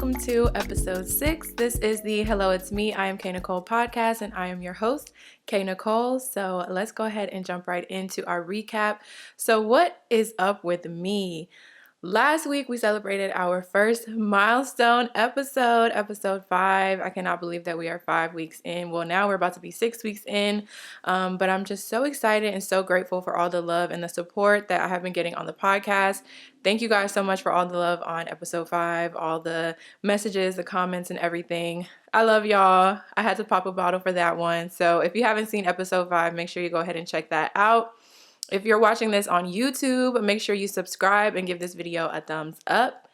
welcome to episode 6. This is the Hello, It's Me, IAmKNicole podcast, and I am your host, Kori Nicole. So let's go ahead and jump right into our recap. So what is up with me? Last week, we celebrated our first milestone episode 5. I cannot believe that we are 5 weeks in. Well, now we're about to be 6 weeks in, but I'm just so excited and so grateful for all the love and the support that I have been getting on the podcast. Thank you guys so much for all the love on episode 5, all the messages, the comments, and everything. I love y'all. I had to pop a bottle for that one. So if you haven't seen episode 5, make sure you go ahead and check that out. If you're watching this on YouTube, make sure you subscribe and give this video a thumbs up.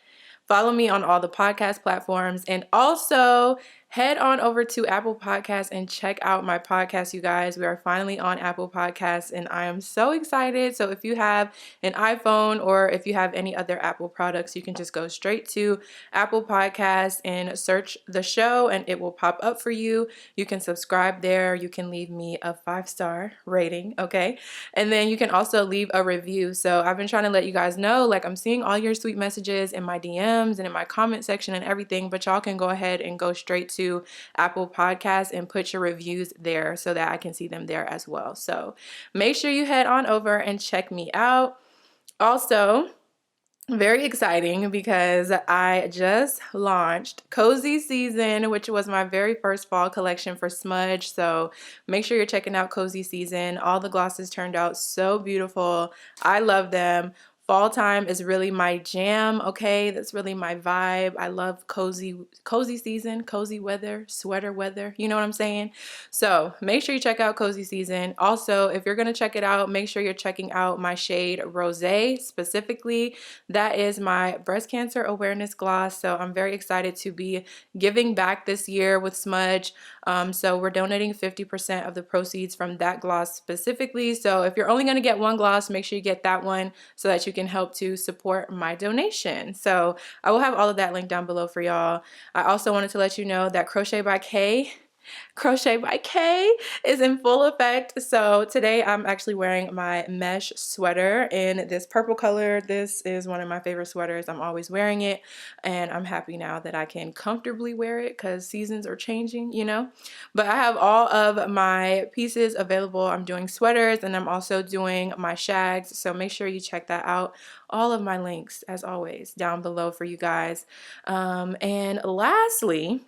Follow me on all the podcast platforms, and also head on over to Apple Podcasts and check out my podcast, you guys. We are finally on Apple Podcasts, and I am so excited. So if you have an iPhone or if you have any other Apple products, you can just go straight to Apple Podcasts and search the show, and it will pop up for you. You can subscribe there. You can leave me a 5-star rating, okay? And then you can also leave a review. So I've been trying to let you guys know, like, I'm seeing all your sweet messages in my DMs and in my comment section and everything, but y'all can go ahead and go straight to Apple Podcasts and put your reviews there so that I can see them there as well. So make sure you head on over and check me out. Also, very exciting because I just launched Cozy Season, which was my very first fall collection for Smudge. So make sure you're checking out Cozy Season. All the glosses turned out so beautiful. I love them. Fall time is really my jam, okay? That's really my vibe. I love cozy season, cozy weather, sweater weather, you know what I'm saying? So make sure you check out Cozy Season. Also, if you're gonna check it out, make sure you're checking out my shade Rosé specifically. That is my breast cancer awareness gloss. So I'm very excited to be giving back this year with Smudge. So we're donating 50% of the proceeds from that gloss specifically. So if you're only gonna get one gloss, make sure you get that one so that you can help to support my donation. So I will have all of that linked down below for y'all. I also wanted to let you know that Crochet by K is in full effect. So today I'm actually wearing my mesh sweater in this purple color. This is one of my favorite sweaters. I'm always wearing it, and I'm happy now that I can comfortably wear it because seasons are changing, you know. But I have all of my pieces available. I'm doing sweaters, and I'm also doing my shags. So make sure you check that out. All of my links, as always, down below for you guys. And lastly,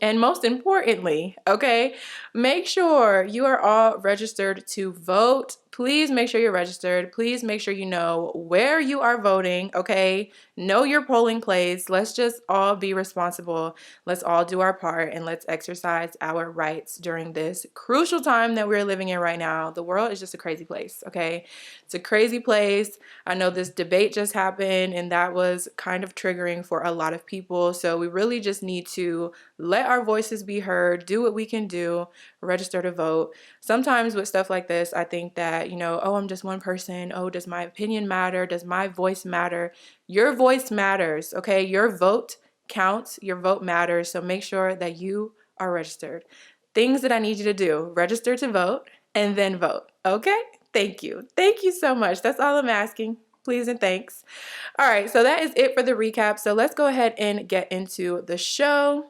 and most importantly, okay, make sure you are all registered to vote. Please make sure you're registered. Please make sure you know where you are voting, okay? Know your polling place. Let's just all be responsible. Let's all do our part, and let's exercise our rights during this crucial time that we're living in right now. The world is just a crazy place, okay? It's a crazy place. I know this debate just happened, and that was kind of triggering for a lot of people. So we really just need to let our voices be heard, do what we can do, register to vote. Sometimes with stuff like this, I think that, you know, oh, I'm just one person. Oh, does my opinion matter? Does my voice matter? Your voice matters, okay? Your vote counts. Your vote matters. So make sure that you are registered. Things that I need you to do: register to vote and then vote, okay? Thank you. Thank you so much. That's all I'm asking. Please and thanks. All right, so that is it for the recap. So let's go ahead and get into the show.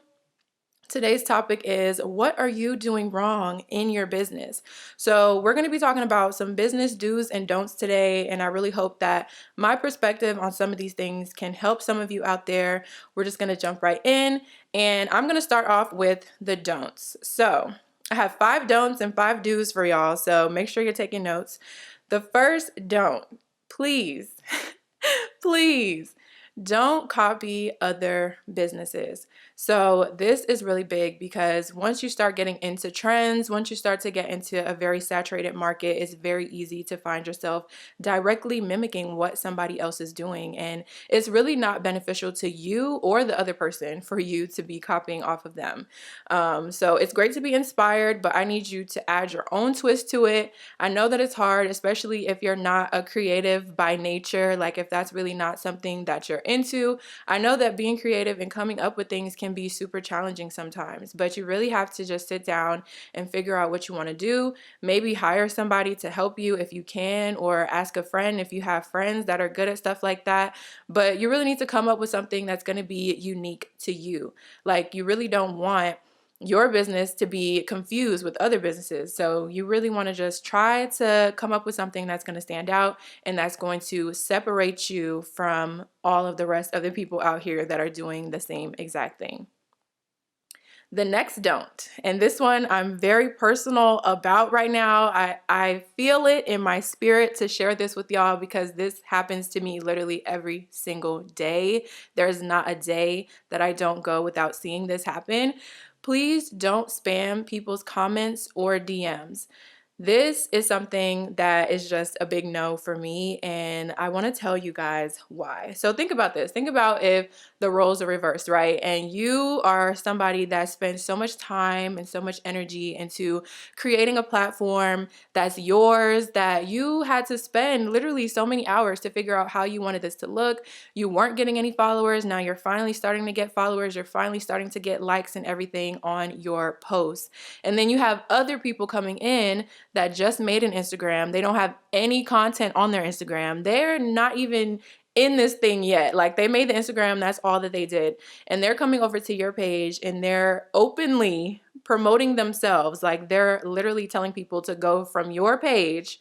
Today's topic is, what are you doing wrong in your business? So we're going to be talking about some business do's and don'ts today, and I really hope that my perspective on some of these things can help some of you out there. We're just going to jump right in, and I'm going to start off with the don'ts. So I have 5 don'ts and 5 do's for y'all, so make sure you're taking notes. The first don't, please, please don't copy other businesses. So this is really big because once you start getting into trends, once you start to get into a very saturated market, it's very easy to find yourself directly mimicking what somebody else is doing. And it's really not beneficial to you or the other person for you to be copying off of them. So it's great to be inspired, but I need you to add your own twist to it. I know that it's hard, especially if you're not a creative by nature, like if that's really not something that you're into. I know that being creative and coming up with things can can be super challenging sometimes, but you really have to just sit down and figure out what you want to do. Maybe hire somebody to help you if you can, or ask a friend if you have friends that are good at stuff like that. But you really need to come up with something that's going to be unique to you. Like, you really don't want your business to be confused with other businesses. So you really want to just try to come up with something that's going to stand out and that's going to separate you from all of the rest of the people out here that are doing the same exact thing. The next don't, and this one I'm very personal about right now. I feel it in my spirit to share this with y'all because this happens to me literally every single day. There's not a day that I don't go without seeing this happen. Please don't spam people's comments or DMs. This is something that is just a big no for me, and I want to tell you guys why. So think about this. Think about if the roles are reversed, right? And you are somebody that spends so much time and so much energy into creating a platform that's yours, that you had to spend literally so many hours to figure out how you wanted this to look. You weren't getting any followers. Now you're finally starting to get followers. You're finally starting to get likes and everything on your posts. And then you have other people coming in that just made an Instagram. They don't have any content on their Instagram. They're not even in this thing yet. Like, they made the Instagram, that's all that they did. And they're coming over to your page and they're openly promoting themselves. Like, they're literally telling people to go from your page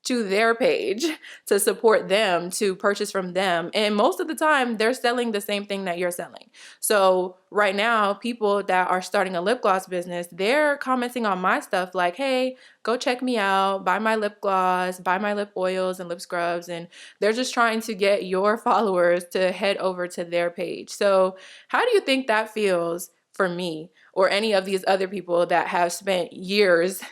to their page to support them, to purchase from them. And most of the time they're selling the same thing that you're selling. So right now, people that are starting a lip gloss business, they're commenting on my stuff like, hey, go check me out, buy my lip gloss, buy my lip oils and lip scrubs. And they're just trying to get your followers to head over to their page. So how do you think that feels for me or any of these other people that have spent years,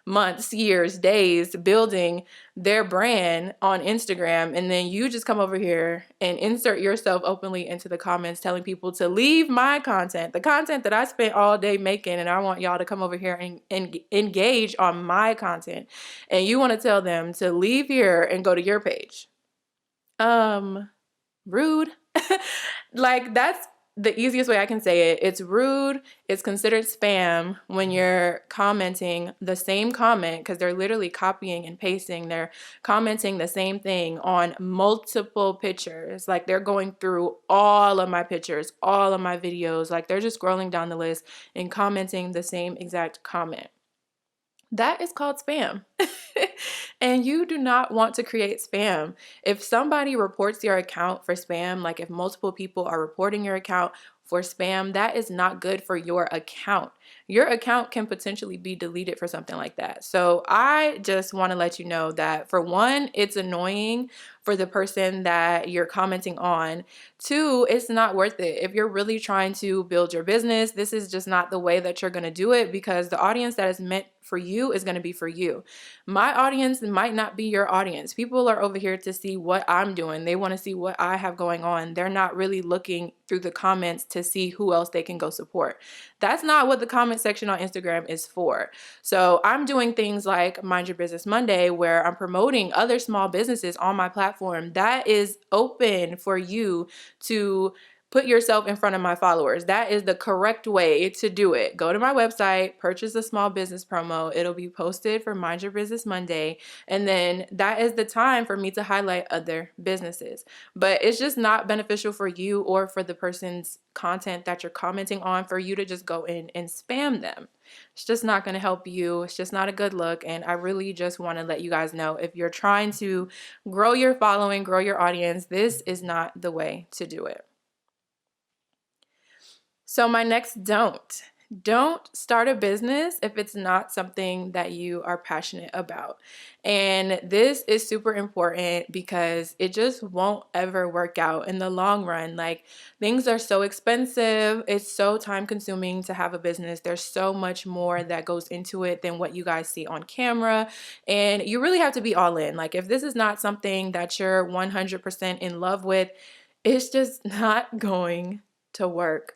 months, years, days building their brand on Instagram, and then you just come over here and insert yourself openly into the comments telling people to leave my content, the content that I spent all day making, and I want y'all to come over here and engage on my content, and you want to tell them to leave here and go to your page. Rude. Like, that's the easiest way I can say it. It's rude. It's considered spam when you're commenting the same comment, because they're literally copying and pasting. They're commenting the same thing on multiple pictures. Like, they're going through all of my pictures, all of my videos. Like, they're just scrolling down the list and commenting the same exact comment. That is called spam. And you do not want to create spam. If somebody reports your account for spam, like if multiple people are reporting your account for spam, that is not good for your account. Your account can potentially be deleted for something like that. So I just want to let you know that, for one, it's annoying for the person that you're commenting on. Two, it's not worth it. If you're really trying to build your business, this is just not the way that you're going to do it, because the audience that is meant for you is going to be for you. My audience might not be your audience. People are over here to see what I'm doing. They want to see what I have going on. They're not really looking through the comments to see who else they can go support. That's not what the comment section on Instagram is for. So I'm doing things like Mind Your Business Monday, where I'm promoting other small businesses on my platform. That is open for you to put yourself in front of my followers. That is the correct way to do it. Go to my website, purchase a small business promo. It'll be posted for Mind Your Business Monday. And then that is the time for me to highlight other businesses. But it's just not beneficial for you or for the person's content that you're commenting on for you to just go in and spam them. It's just not going to help you. It's just not a good look. And I really just want to let you guys know, if you're trying to grow your following, grow your audience, this is not the way to do it. So my next don't start a business if it's not something that you are passionate about. And this is super important because it just won't ever work out in the long run. Like, things are so expensive. It's so time consuming to have a business. There's so much more that goes into it than what you guys see on camera. And you really have to be all in. Like, if this is not something that you're 100% in love with, it's just not going to work.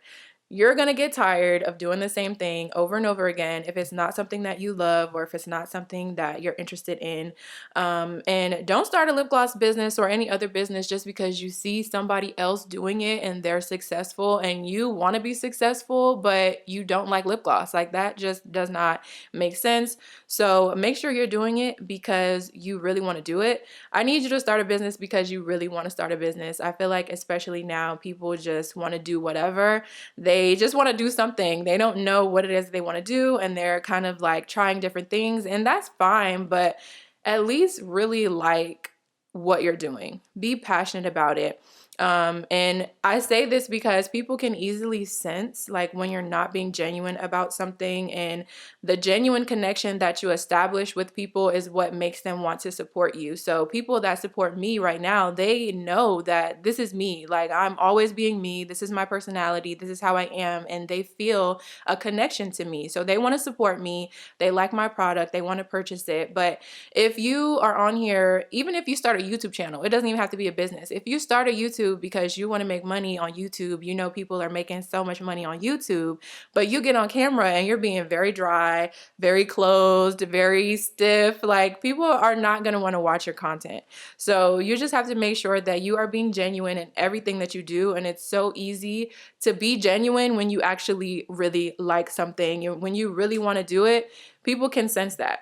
you're going to get tired of doing the same thing over and over again if it's not something that you love or if it's not something that you're interested in. And don't start a lip gloss business or any other business just because you see somebody else doing it and they're successful and you want to be successful, but you don't like lip gloss. Like, that just does not make sense. So make sure you're doing it because you really want to do it. I need you to start a business because you really want to start a business. I feel like especially now, people just want to do whatever. They just want to do something. They don't know what it is they want to do, and they're kind of like trying different things, and that's fine, but at least really like what you're doing. Be passionate about it. And I say this because people can easily sense like when you're not being genuine about something, and the genuine connection that you establish with people is what makes them want to support you. So people that support me right now, they know that this is me. Like, I'm always being me. This is my personality. This is how I am. And they feel a connection to me. So they want to support me. They like my product. They want to purchase it. But if you are on here, even if you start a YouTube channel, it doesn't even have to be a business. If you start a YouTube because you want to make money on YouTube, you know people are making so much money on YouTube, but you get on camera and you're being very dry, very closed, very stiff, like, people are not going to want to watch your content. So you just have to make sure that you are being genuine in everything that you do. And it's so easy to be genuine when you actually really like something. When you really want to do it, people can sense that.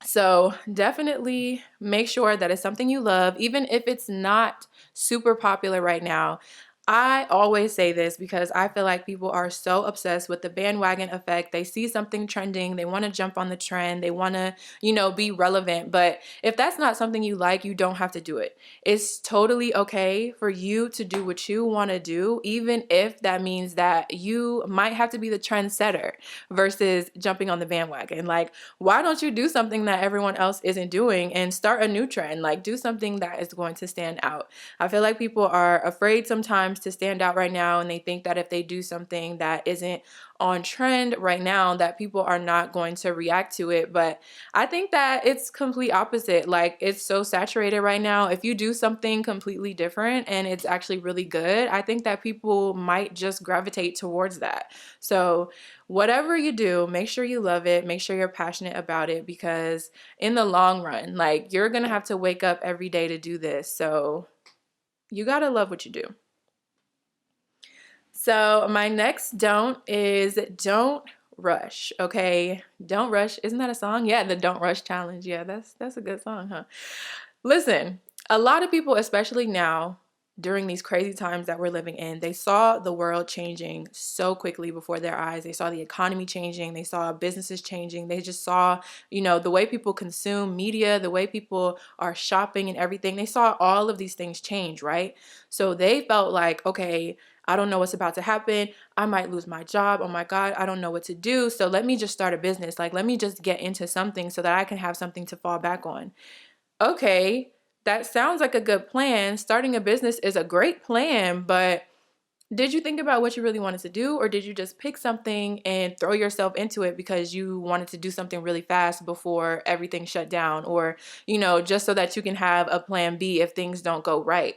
So definitely make sure that it's something you love, even if it's not super popular right now. I always say this because I feel like people are so obsessed with the bandwagon effect. They see something trending, they want to jump on the trend, they want to, be relevant. But if that's not something you like, you don't have to do it. It's totally okay for you to do what you want to do, even if that means that you might have to be the trendsetter versus jumping on the bandwagon. Like, why don't you do something that everyone else isn't doing and start a new trend? Like, do something that is going to stand out. I feel like people are afraid sometimes to stand out right now, and they think that if they do something that isn't on trend right now, that people are not going to react to it. But I think that it's complete opposite. Like, it's so saturated right now. If you do something completely different and it's actually really good, I think that people might just gravitate towards that. So whatever you do, make sure you love it, make sure you're passionate about it, because in the long run, like, you're gonna have to wake up every day to do this. So you gotta love what you do. So my next don't is don't rush. Okay, don't rush. Isn't that a song? Yeah, the Don't Rush Challenge. Yeah, that's a good song, huh? Listen, a lot of people, especially now during these crazy times that we're living in, they saw the world changing so quickly before their eyes. They saw the economy changing. They saw businesses changing. They just saw, the way people consume media, the way people are shopping and everything. They saw all of these things change, right? So they felt like, okay, I don't know what's about to happen. I might lose my job. Oh my God, I don't know what to do. So let me just start a business. Like, let me just get into something so that I can have something to fall back on. Okay, that sounds like a good plan. Starting a business is a great plan, but did you think about what you really wanted to do, or did you just pick something and throw yourself into it because you wanted to do something really fast before everything shut down, or, just so that you can have a plan B if things don't go right?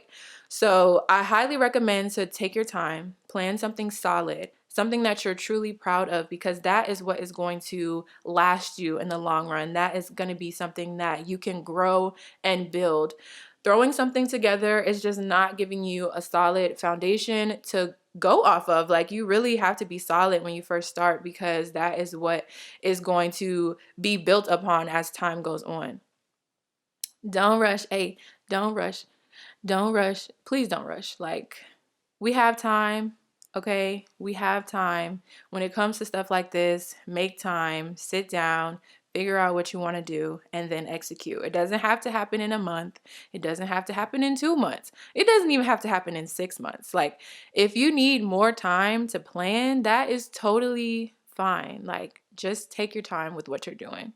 So I highly recommend to take your time, plan something solid, something that you're truly proud of, because that is what is going to last you in the long run. That is going to be something that you can grow and build. Throwing something together is just not giving you a solid foundation to go off of. Like, you really have to be solid when you first start, because that is what is going to be built upon as time goes on. Don't rush. Hey, don't rush. Don't rush. Please don't rush. Like, we have time. Okay, we have time. When it comes to stuff like this, make time, sit down, figure out what you want to do, and then execute. It doesn't have to happen in a month. It doesn't have to happen in 2 months. It doesn't even have to happen in 6 months. Like, if you need more time to plan, that is totally fine. Like, just take your time with what you're doing.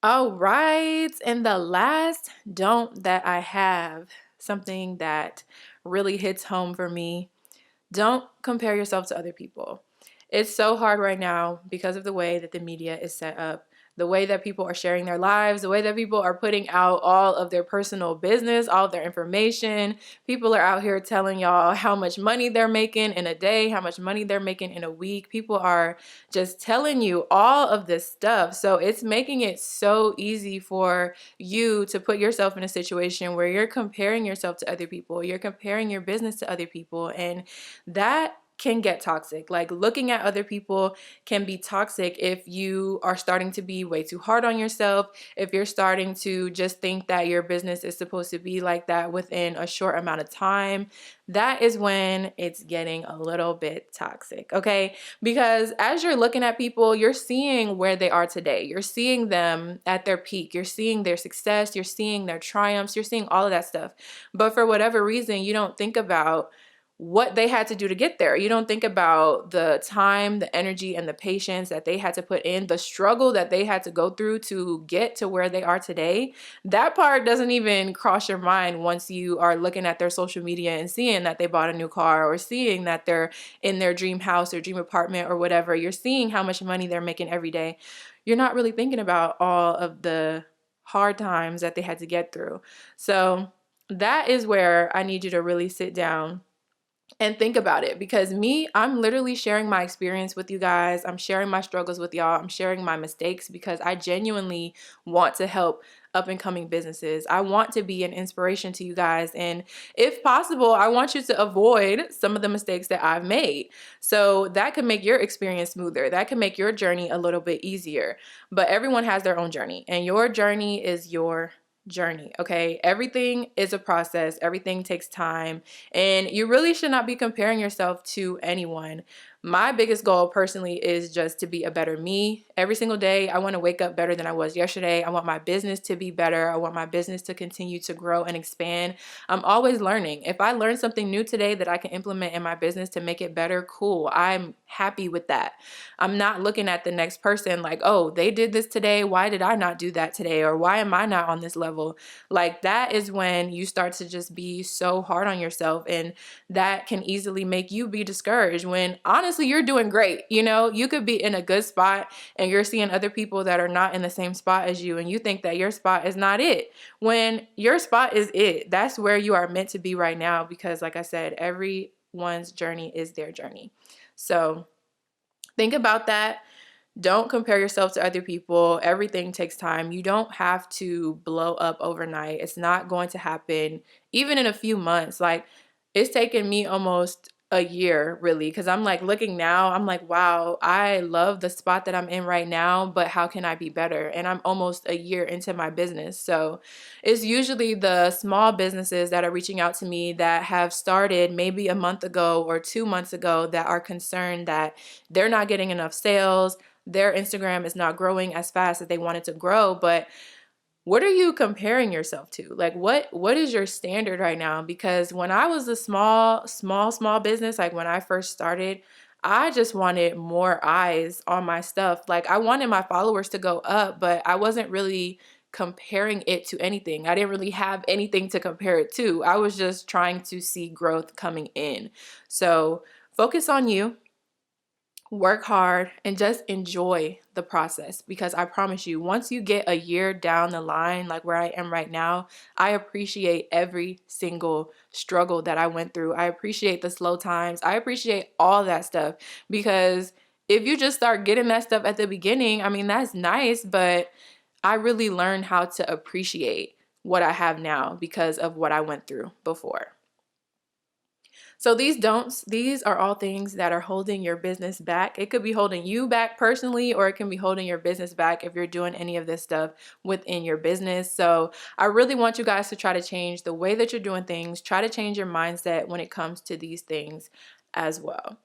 All right, and the last don't that I have, something that really hits home for me: don't compare yourself to other people. It's so hard right now because of the way that the media is set up, the way that people are sharing their lives, the way that people are putting out all of their personal business, all of their information. People are out here telling y'all how much money they're making in a day, how much money they're making in a week. People are just telling you all of this stuff. So it's making it so easy for you to put yourself in a situation where you're comparing yourself to other people, you're comparing your business to other people, and that can get toxic. Like, looking at other people can be toxic if you are starting to be way too hard on yourself, if you're starting to just think that your business is supposed to be like that within a short amount of time. That is when it's getting a little bit toxic, okay? Because as you're looking at people, you're seeing where they are today. You're seeing them at their peak. You're seeing their success. You're seeing their triumphs. You're seeing all of that stuff. But for whatever reason, you don't think about what they had to do to get there. You don't think about the time, the energy, and the patience that they had to put in, the struggle that they had to go through to get to where they are today. That part doesn't even cross your mind once you are looking at their social media and seeing that they bought a new car, or seeing that they're in their dream house or dream apartment or whatever. You're seeing how much money they're making every day. You're not really thinking about all of the hard times that they had to get through. So that is where I need you to really sit down and think about it, because I'm literally sharing my experience with you guys. I'm sharing my struggles with y'all. I'm sharing my mistakes because I genuinely want to help up and coming businesses. I want to be an inspiration to you guys. And if possible, I want you to avoid some of the mistakes that I've made. So that can make your experience smoother. That can make your journey a little bit easier. But everyone has their own journey, and your journey is your journey, okay? Everything is a process. Everything takes time, and you really should not be comparing yourself to anyone. My biggest goal personally is just to be a better me every single day. I want to wake up better than I was yesterday. I want my business to be better. I want my business to continue to grow and expand. I'm always learning. If I learn something new today that I can implement in my business to make it better, cool. I'm happy with that. I'm not looking at the next person like, oh, they did this today. Why did I not do that today? Or why am I not on this level? Like, that is when you start to just be so hard on yourself, and that can easily make you be discouraged when honestly you're doing great. You know, you could be in a good spot and you're seeing other people that are not in the same spot as you, and you think that your spot is not it, when your spot is it. That's where you are meant to be right now, because like I said, everyone's journey is their journey. So think about that. Don't compare yourself to other people. Everything takes time. You don't have to blow up overnight. It's not going to happen even in a few months. Like, it's taken me almost a year, really, because I'm like looking now, I'm like, wow, I love the spot that I'm in right now, but how can I be better? And I'm almost a year into my business. So it's usually the small businesses that are reaching out to me that have started maybe a month ago or 2 months ago that are concerned that they're not getting enough sales. Their Instagram is not growing as fast as they want it to grow. But what are you comparing yourself to? Like, what is your standard right now? Because when I was a small business, like when I first started, I just wanted more eyes on my stuff. Like, I wanted my followers to go up, but I wasn't really comparing it to anything. I didn't really have anything to compare it to. I was just trying to see growth coming in. So focus on you. Work hard and just enjoy the process, because I promise you, once you get a year down the line, like where I am right now, I appreciate every single struggle that I went through. I appreciate the slow times. I appreciate all that stuff, because if you just start getting that stuff at the beginning, I mean, that's nice, but I really learned how to appreciate what I have now because of what I went through before. So these are all things that are holding your business back. It could be holding you back personally, or it can be holding your business back if you're doing any of this stuff within your business. So I really want you guys to try to change the way that you're doing things. Try to change your mindset when it comes to these things as well.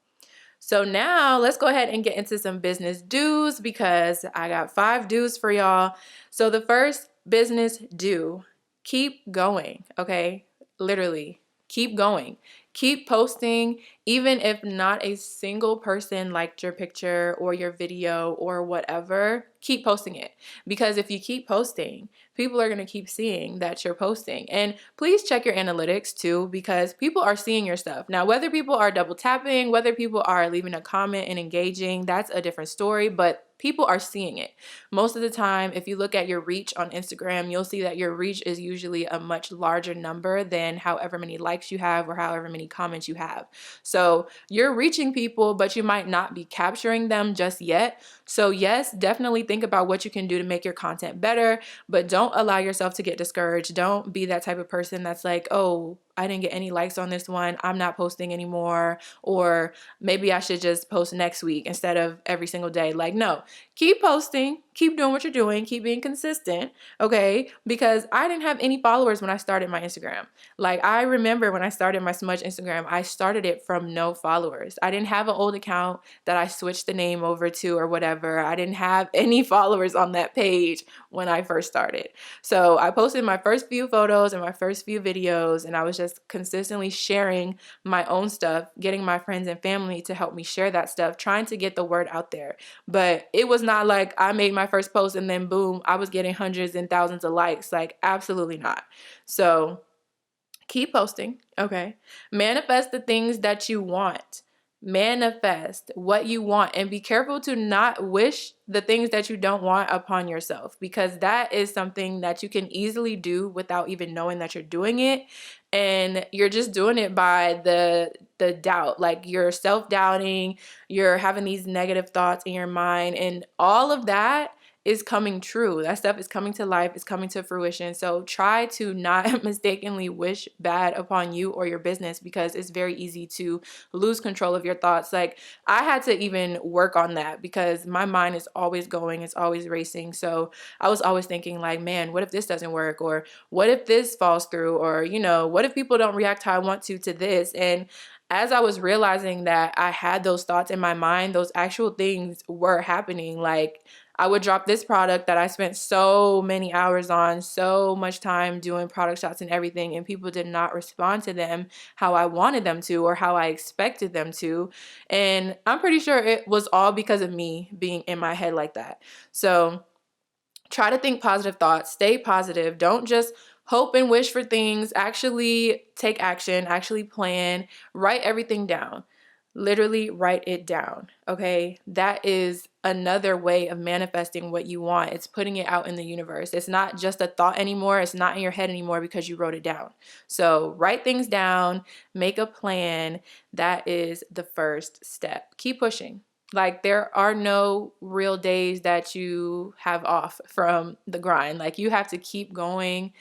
So now let's go ahead and get into some business do's, because I got 5 do's for y'all. So the first business do, keep going, okay? Literally, keep going. Keep posting, even if not a single person liked your picture or your video or whatever. keep posting it, because if you keep posting, people are going to keep seeing that you're posting. And please check your analytics too, because people are seeing your stuff. Now, whether people are double tapping, whether people are leaving a comment and engaging, that's a different story, but people are seeing it. Most of the time, if you look at your reach on Instagram, you'll see that your reach is usually a much larger number than however many likes you have or however many comments you have. So you're reaching people, but you might not be capturing them just yet. So yes, definitely think about what you can do to make your content better, but don't allow yourself to get discouraged. Don't be that type of person that's like, oh, I didn't get any likes on this one, I'm not posting anymore, or maybe I should just post next week instead of every single day. Like, no, keep posting, keep doing what you're doing, keep being consistent, okay? Because I didn't have any followers when I started my Instagram. Like, I remember when I started my Smudge Instagram, I started it from no followers. I didn't have an old account that I switched the name over to or whatever. I didn't have any followers on that page when I first started. So I posted my first few photos and my first few videos, and I was just consistently sharing my own stuff, getting my friends and family to help me share that stuff, trying to get the word out there. But it was not like I made my first post and then boom, I was getting hundreds and thousands of likes. Like, absolutely not. So keep posting, okay? Manifest the things that you want. Manifest what you want, and be careful to not wish the things that you don't want upon yourself, because that is something that you can easily do without even knowing that you're doing it. And you're just doing it by the doubt, like you're self-doubting, you're having these negative thoughts in your mind, and all of that is coming true. That stuff is coming to life, it's coming to fruition. So try to not mistakenly wish bad upon you or your business, because it's very easy to lose control of your thoughts. Like, I had to even work on that because my mind is always going, it's always racing. So I was always thinking like, man, what if this doesn't work? Or what if this falls through? Or, what if people don't react how I want to this? And as I was realizing that I had those thoughts in my mind, those actual things were happening. Like, I would drop this product that I spent so many hours on, so much time doing product shots and everything, and people did not respond to them how I wanted them to or how I expected them to. And I'm pretty sure it was all because of me being in my head like that. So try to think positive thoughts, stay positive. Don't just hope and wish for things. Actually take action, actually plan, write everything down. Literally write it down, okay? That is another way of manifesting what you want. It's putting it out in the universe. It's not just a thought anymore. It's not in your head anymore because you wrote it down. So write things down, make a plan. That is the first step. Keep pushing. Like, there are no real days that you have off from the grind. Like, you have to keep going,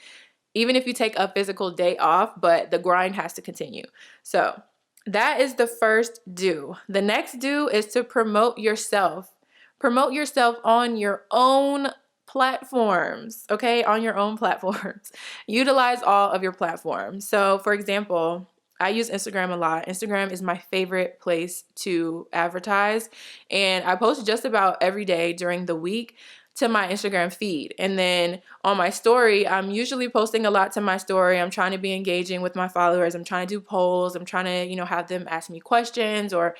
even if you take a physical day off, but the grind has to continue. So that is the first do. The next do is to promote yourself. Promote yourself on your own platforms, okay? On your own platforms. Utilize all of your platforms. So, for example, I use Instagram a lot. Instagram is my favorite place to advertise, and I post just about every day during the week to my Instagram feed. And then on my story, I'm usually posting a lot to my story. I'm trying to be engaging with my followers. I'm trying to do polls. I'm trying to, have them ask me questions or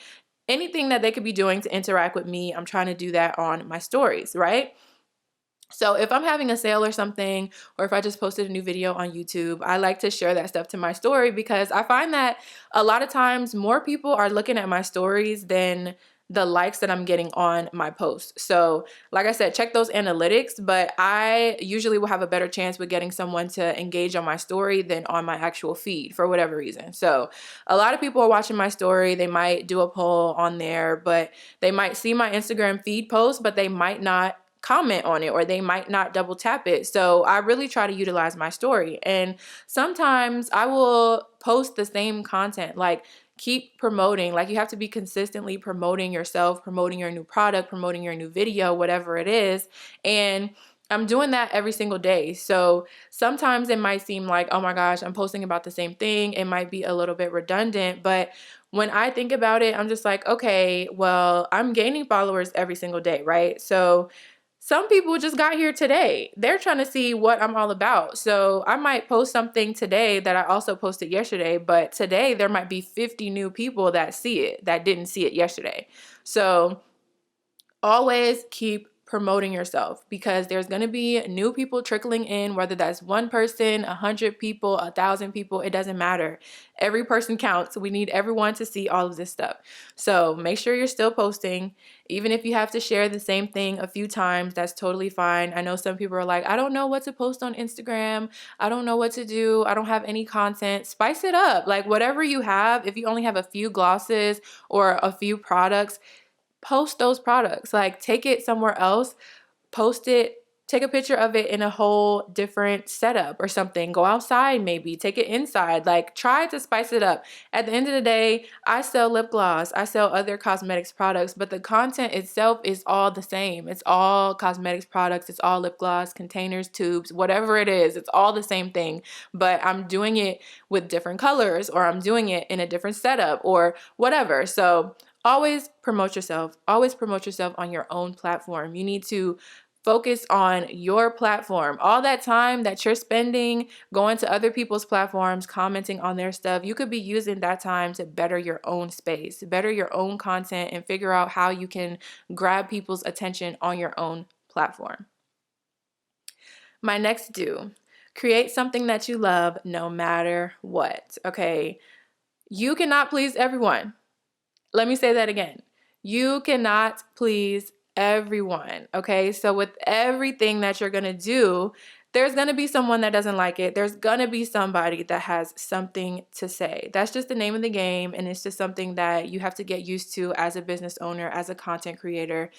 anything that they could be doing to interact with me. I'm trying to do that on my stories, right? So if I'm having a sale or something, or if I just posted a new video on YouTube, I like to share that stuff to my story, because I find that a lot of times more people are looking at my stories than the likes that I'm getting on my posts. So like I said, check those analytics, but I usually will have a better chance with getting someone to engage on my story than on my actual feed for whatever reason. So a lot of people are watching my story. They might do a poll on there, but they might see my Instagram feed post, but they might not comment on it, or they might not double tap it. So I really try to utilize my story. And sometimes I will post the same content, like keep promoting. Like, you have to be consistently promoting yourself, promoting your new product, promoting your new video, whatever it is. And I'm doing that every single day. So sometimes it might seem like, oh my gosh, I'm posting about the same thing. It might be a little bit redundant, but when I think about it, I'm just like, okay, well, I'm gaining followers every single day, right? So some people just got here today. They're trying to see what I'm all about. So I might post something today that I also posted yesterday, but today there might be 50 new people that see it that didn't see it yesterday. So always keep promoting yourself, because there's going to be new people trickling in, whether that's one person, 100 people, 1,000 people, it doesn't matter. Every person counts. We need everyone to see all of this stuff. So make sure you're still posting. Even if you have to share the same thing a few times, that's totally fine. I know some people are like, I don't know what to post on Instagram. I don't know what to do. I don't have any content. Spice it up. Like whatever you have, if you only have a few glosses or a few products, post those products. Like take it somewhere else, post it, take a picture of it in a whole different setup or something. Go outside, maybe take it inside. Like try to spice it up. At the end of the day, I sell lip gloss, I sell other cosmetics products, but the content itself is all the same. It's all cosmetics products, it's all lip gloss, containers, tubes, whatever it is, it's all the same thing. But I'm doing it with different colors, or I'm doing it in a different setup or whatever. So always promote yourself. Always promote yourself on your own platform. You need to focus on your platform. All that time that you're spending going to other people's platforms, commenting on their stuff, you could be using that time to better your own space, better your own content, and figure out how you can grab people's attention on your own platform. My next do, create something that you love no matter what. Okay, you cannot please everyone. Let me say that again. You cannot please everyone, okay? So with everything that you're gonna do, there's gonna be someone that doesn't like it. There's gonna be somebody that has something to say. That's just the name of the game, and it's just something that you have to get used to as a business owner, as a content creator.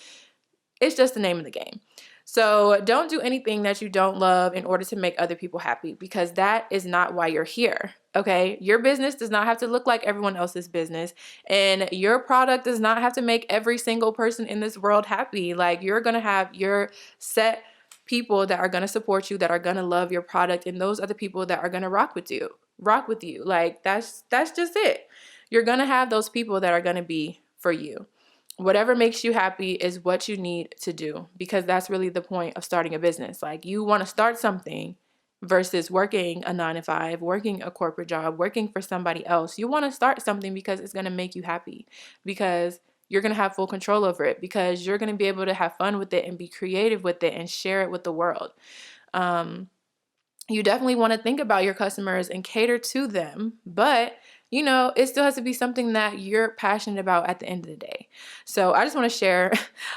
It's just the name of the game. So don't do anything that you don't love in order to make other people happy, because that is not why you're here. Okay, your business does not have to look like everyone else's business, and your product does not have to make every single person in this world happy. Like, you're gonna have your set people that are gonna support you, that are gonna love your product, and those are the people that are gonna rock with you. Like, that's just it. You're gonna have those people that are gonna be for you. Whatever makes you happy is what you need to do, because that's really the point of starting a business. Like, you want to start something versus working a 9 to 5, working a corporate job, working for somebody else. You want to start something because it's going to make you happy, because you're going to have full control over it, because you're going to be able to have fun with it and be creative with it and share it with the world. You definitely want to think about your customers and cater to them, but you know, it still has to be something that you're passionate about at the end of the day. So I just want to share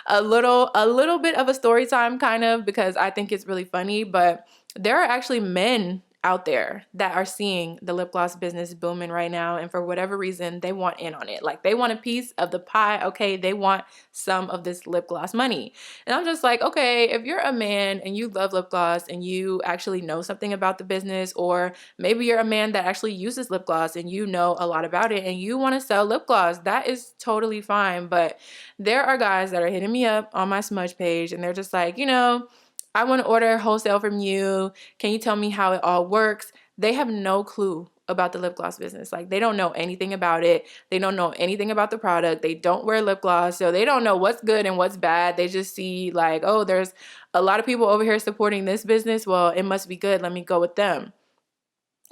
a little bit of a story time, kind of, because I think it's really funny. But there are actually men out there that are seeing the lip gloss business booming right now, and for whatever reason, they want in on it. Like, they want a piece of the pie. Okay, they want some of this lip gloss money. And I'm just like, okay, if you're a man and you love lip gloss and you actually know something about the business, or maybe you're a man that actually uses lip gloss and you know a lot about it and you want to sell lip gloss, that is totally fine. But there are guys that are hitting me up on my Smudge page, and they're just like, you know, I want to order wholesale from you. Can you tell me how it all works? They have no clue about the lip gloss business. Like, they don't know anything about it. They don't know anything about the product. They don't wear lip gloss, so they don't know what's good and what's bad. They just see like, oh, there's a lot of people over here supporting this business. Well, it must be good. Let me go with them.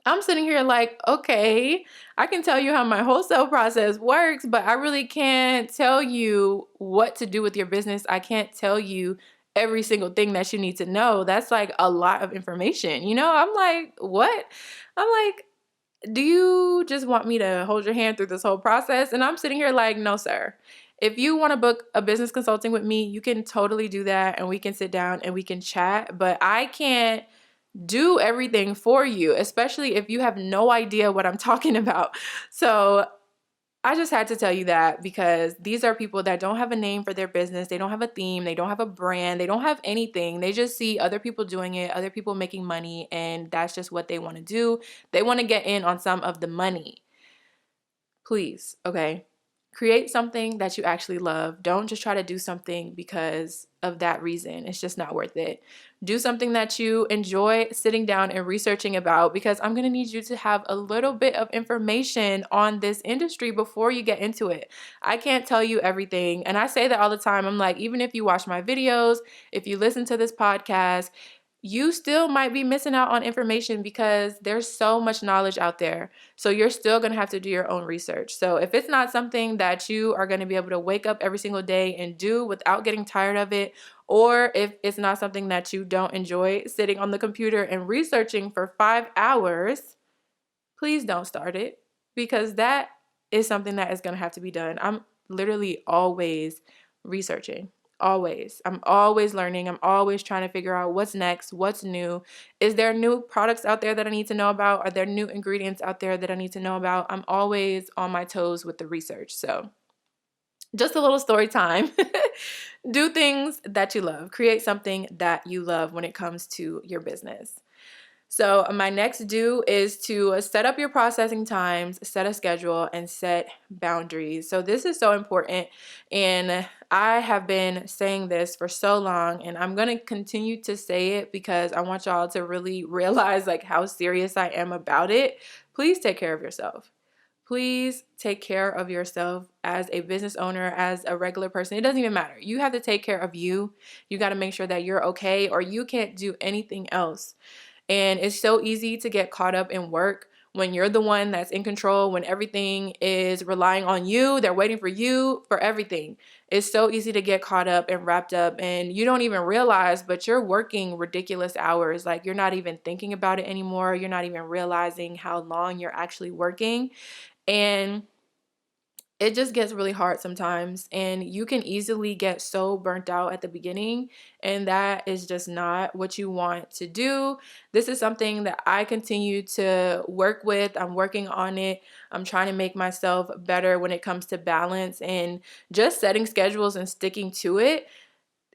I'm sitting here like, okay, I can tell you how my wholesale process works, but I really can't tell you what to do with your business. I can't tell you every single thing that you need to know. That's like a lot of information. You know, I'm like, what? I'm like, do you just want me to hold your hand through this whole process? And I'm sitting here like, no, sir. If you want to book a business consulting with me, you can totally do that, and we can sit down and we can chat, but I can't do everything for you, especially if you have no idea what I'm talking about. So I just had to tell you that, because these are people that don't have a name for their business. They don't have a theme. They don't have a brand. They don't have anything. They just see other people doing it, other people making money, and that's just what they want to do. They want to get in on some of the money. Please, okay? Create something that you actually love. Don't just try to do something because of that reason. It's just not worth it. Do something that you enjoy sitting down and researching about, because I'm going to need you to have a little bit of information on this industry before you get into it. I can't tell you everything. And I say that all the time. I'm like, even if you watch my videos, if you listen to this podcast, you still might be missing out on information because there's so much knowledge out there. So you're still going to have to do your own research. So if it's not something that you are going to be able to wake up every single day and do without getting tired of it, or if it's not something that you don't enjoy sitting on the computer and researching for 5 hours, please don't start it, because that is something that is going to have to be done. I'm literally always researching. Always. I'm always learning. I'm always trying to figure out what's next, what's new. Is there new products out there that I need to know about? Are there new ingredients out there that I need to know about? I'm always on my toes with the research. So just a little story time. Do things that you love. Create something that you love when it comes to your business. So my next do is to set up your processing times, set a schedule, and set boundaries. So this is so important, and I have been saying this for so long, and I'm going to continue to say it because I want y'all to really realize like how serious I am about it. Please take care of yourself. Please take care of yourself as a business owner, as a regular person. It doesn't even matter. You have to take care of you. You got to make sure that you're okay, or you can't do anything else. And it's so easy to get caught up in work when you're the one that's in control, when everything is relying on you. They're waiting for you for everything. It's so easy to get caught up and wrapped up, and you don't even realize, but you're working ridiculous hours. Like, you're not even thinking about it anymore. You're not even realizing how long you're actually working. And it just gets really hard sometimes, and you can easily get so burnt out at the beginning, and that is just not what you want to do. This is something that I continue to work with. I'm working on it. I'm trying to make myself better when it comes to balance, and just setting schedules and sticking to it.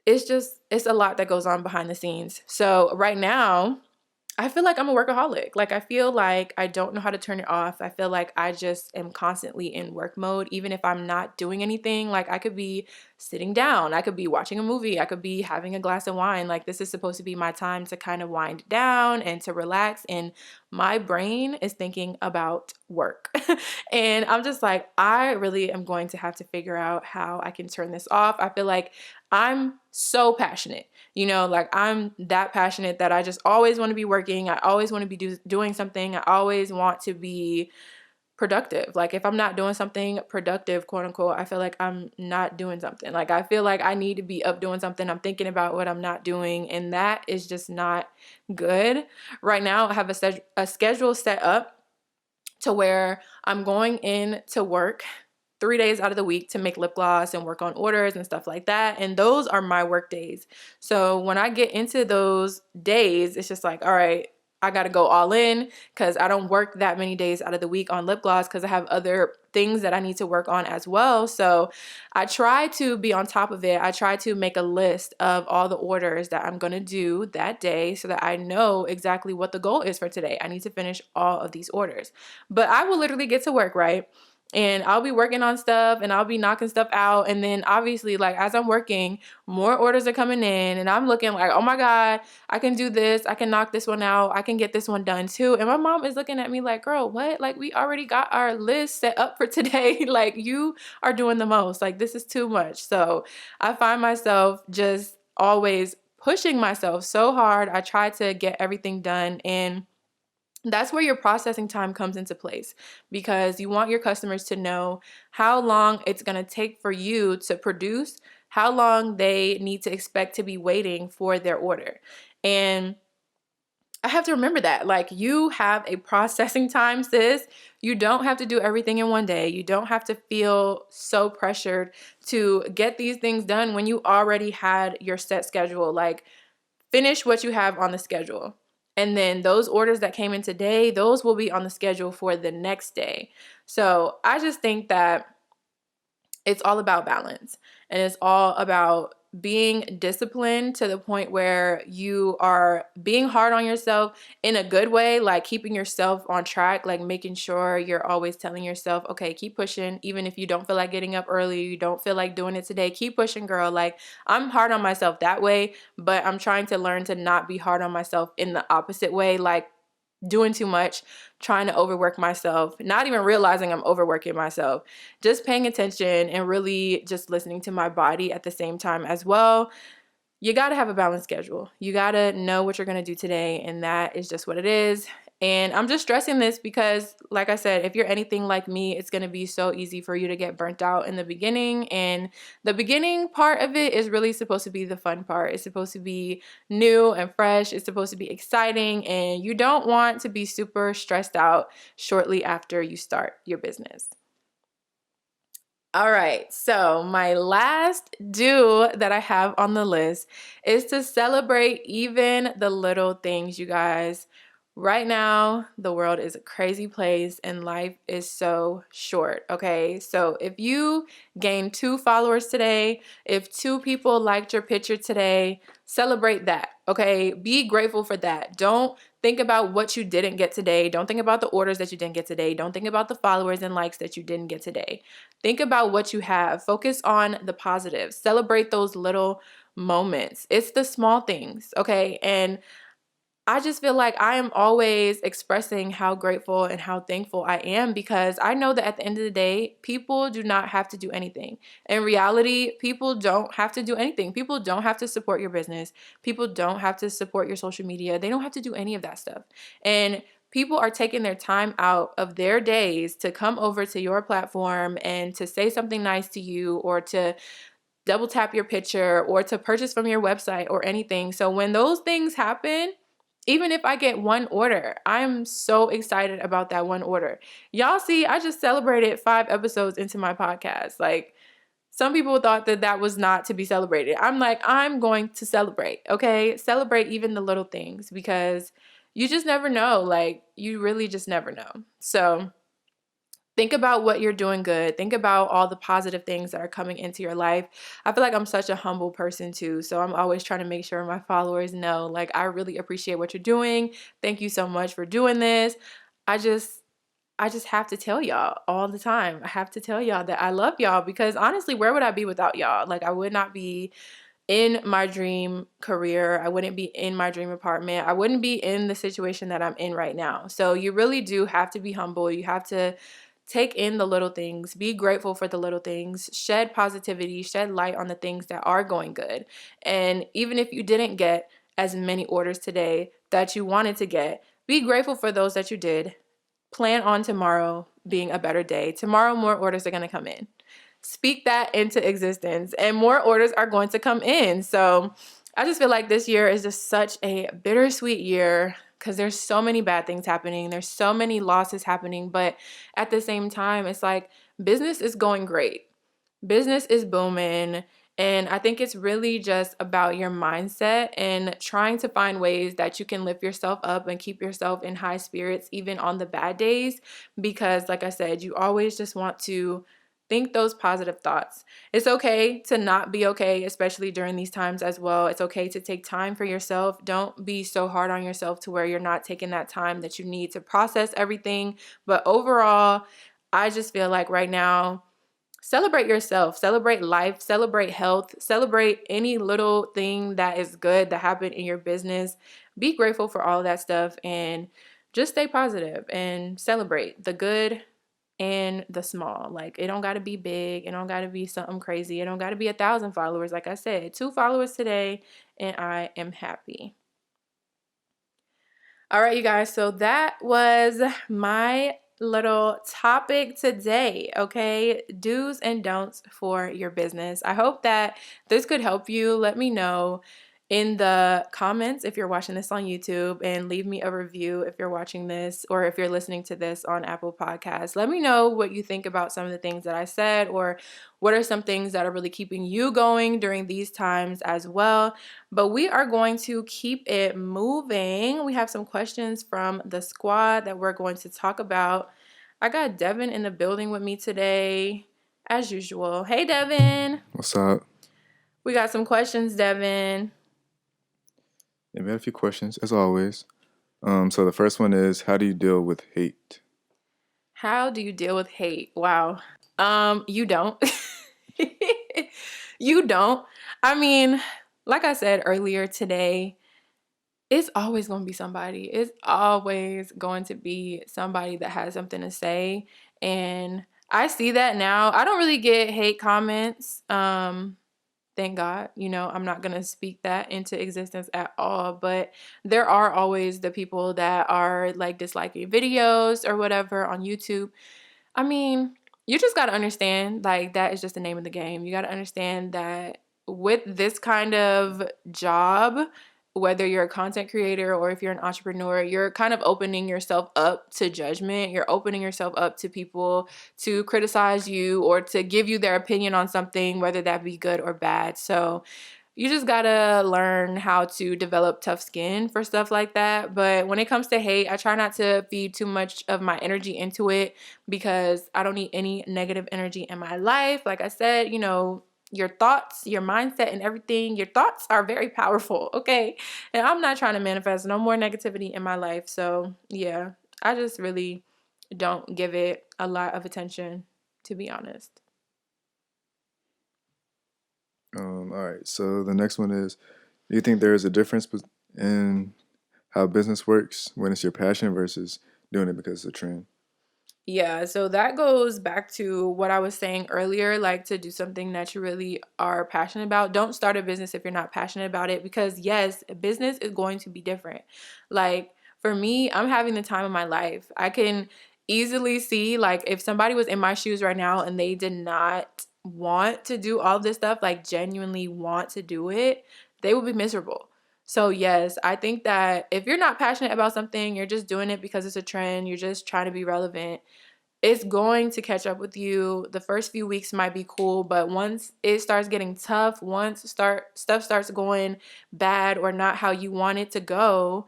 It's a lot that goes on behind the scenes. So right now, I feel like I'm a workaholic. Like, I feel like I don't know how to turn it off. I feel like I just am constantly in work mode, even if I'm not doing anything. Like, I could be sitting down, I could be watching a movie, I could be having a glass of wine. Like, this is supposed to be my time to kind of wind down and to relax. And my brain is thinking about work. And I'm just like, I really am going to have to figure out how I can turn this off. I feel like I'm so passionate. Like, I'm that passionate that I just always want to be working. I always want to be doing something. I always want to be productive. Like, if I'm not doing something productive, quote unquote, I feel like I'm not doing something. Like, I feel like I need to be up doing something. I'm thinking about what I'm not doing, and that is just not good. Right now, I have a schedule set up to where I'm going in to work 3 days out of the week to make lip gloss and work on orders and stuff like that. And those are my work days. So when I get into those days, it's just like, all right, I got to go all in, because I don't work that many days out of the week on lip gloss, because I have other things that I need to work on as well. So I try to be on top of it. I try to make a list of all the orders that I'm going to do that day, so that I know exactly what the goal is for today. I need to finish all of these orders. But I will literally get to work, right? And I'll be working on stuff, and I'll be knocking stuff out. And then obviously, like, as I'm working, more orders are coming in, and I'm looking like, oh my God, I can do this. I can knock this one out. I can get this one done too. And my mom is looking at me like, girl, what? Like, we already got our list set up for today. Like, you are doing the most. Like, this is too much. So I find myself just always pushing myself so hard. I try to get everything done, and that's where your processing time comes into place, because you want your customers to know how long it's going to take for you to produce, how long they need to expect to be waiting for their order. And I have to remember that, like, you have a processing time, sis. You don't have to do everything in one day. You don't have to feel so pressured to get these things done when you already had your set schedule. Like, finish what you have on the schedule. And then those orders that came in today, those will be on the schedule for the next day. So I just think that it's all about balance, and it's all about being disciplined to the point where you are being hard on yourself in a good way, like keeping yourself on track, like making sure you're always telling yourself, okay, keep pushing. Even if you don't feel like getting up early, you don't feel like doing it today, keep pushing, girl. Like, I'm hard on myself that way, but I'm trying to learn to not be hard on myself in the opposite way, like doing too much, trying to overwork myself, not even realizing I'm overworking myself, just paying attention and really just listening to my body at the same time as well. you got to have a balanced schedule. You got to know what you're going to do today, and that is just what it is. And I'm just stressing this because, like I said, if you're anything like me, it's going to be so easy for you to get burnt out in the beginning. And the beginning part of it is really supposed to be the fun part. It's supposed to be new and fresh. It's supposed to be exciting. And you don't want to be super stressed out shortly after you start your business. All right, so my last do that I have on the list is to celebrate even the little things, you guys. Right now, the world is a crazy place and life is so short, okay? So if you gained 2 followers today, if 2 people liked your picture today, celebrate that, okay? Be grateful for that. Don't think about what you didn't get today. Don't think about the orders that you didn't get today. Don't think about the followers and likes that you didn't get today. Think about what you have. Focus on the positives. Celebrate those little moments. It's the small things, okay? And I just feel like I am always expressing how grateful and how thankful I am, because I know that at the end of the day, people do not have to do anything. In reality, people don't have to do anything. People don't have to support your business. People don't have to support your social media. They don't have to do any of that stuff. And people are taking their time out of their days to come over to your platform and to say something nice to you, or to double tap your picture, or to purchase from your website or anything. So when those things happen, even if I get 1 order, I'm so excited about that 1 order. Y'all see, I just celebrated 5 episodes into my podcast. Like, some people thought that that was not to be celebrated. I'm like, I'm going to celebrate, okay? Celebrate even the little things, because you just never know. Like, you really just never know. So think about what you're doing good. Think about all the positive things that are coming into your life. I feel like I'm such a humble person too. So I'm always trying to make sure my followers know, like, I really appreciate what you're doing. Thank you so much for doing this. I just have to tell y'all all the time. I have to tell y'all that I love y'all, because honestly, where would I be without y'all? Like, I would not be in my dream career. I wouldn't be in my dream apartment. I wouldn't be in the situation that I'm in right now. So you really do have to be humble. You have to take in the little things, be grateful for the little things, shed positivity, shed light on the things that are going good. And even if you didn't get as many orders today that you wanted to get, be grateful for those that you did. Plan on tomorrow being a better day. Tomorrow, more orders are going to come in. Speak that into existence, and more orders are going to come in. So I just feel like this year is just such a bittersweet year, because there's so many bad things happening. There's so many losses happening. But at the same time, it's like business is going great. Business is booming. And I think it's really just about your mindset and trying to find ways that you can lift yourself up and keep yourself in high spirits, even on the bad days. Because like I said, you always just want to think those positive thoughts. It's okay to not be okay, especially during these times as well. It's okay to take time for yourself. Don't be so hard on yourself to where you're not taking that time that you need to process everything. But overall, I just feel like right now, celebrate yourself, celebrate life, celebrate health, celebrate any little thing that is good that happened in your business. Be grateful for all of that stuff, and just stay positive and celebrate the good and the small. Like, it don't got to be big. It don't got to be something crazy. It don't got to be 1,000 followers. Like I said, 2 followers today and I am happy. All right, you guys. So that was my little topic today, okay? Do's and don'ts for your business. I hope that this could help you. Let me know in the comments if you're watching this on YouTube, and leave me a review if you're watching this, or if you're listening to this on Apple Podcasts. Let me know what you think about some of the things that I said, or what are some things that are really keeping you going during these times as well. But we are going to keep it moving. We have some questions from the squad that we're going to talk about. I got Devin in the building with me today, as usual. Hey, Devin. What's up? We got some questions, Devin. Yeah, we had a few questions, as always. So the first one is, how do you deal with hate? How do you deal with hate? Wow. You don't. You don't. I mean, like I said earlier today, it's always going to be somebody. It's always going to be somebody that has something to say. And I see that now. I don't really get hate comments. Thank God. I'm not going to speak that into existence at all, but there are always the people that are like disliking videos or whatever on YouTube. I mean, you just got to understand, like, that is just the name of the game. You got to understand that with this kind of job, whether you're a content creator or if you're an entrepreneur, you're kind of opening yourself up to judgment. You're opening yourself up to people to criticize you or to give you their opinion on something, whether that be good or bad. So, you just gotta learn how to develop tough skin for stuff like that. But when it comes to hate, I try not to feed too much of my energy into it because I don't need any negative energy in my life. Like I said, your thoughts, your mindset, and everything, your thoughts are very powerful, okay? And I'm not trying to manifest no more negativity in my life. So, yeah, I just really don't give it a lot of attention, to be honest. All right. So the next one is, do you think there is a difference in how business works when it's your passion versus doing it because it's a trend? Yeah, so that goes back to what I was saying earlier, like to do something that you really are passionate about. Don't start a business if you're not passionate about it because, yes, business is going to be different. Like for me, I'm having the time of my life. I can easily see, like, if somebody was in my shoes right now and they did not want to do all this stuff, like, genuinely want to do it, they would be miserable. So, yes, I think that if you're not passionate about something, you're just doing it because it's a trend, you're just trying to be relevant, it's going to catch up with you. The first few weeks might be cool, but once it starts getting tough, once stuff starts going bad or not how you want it to go,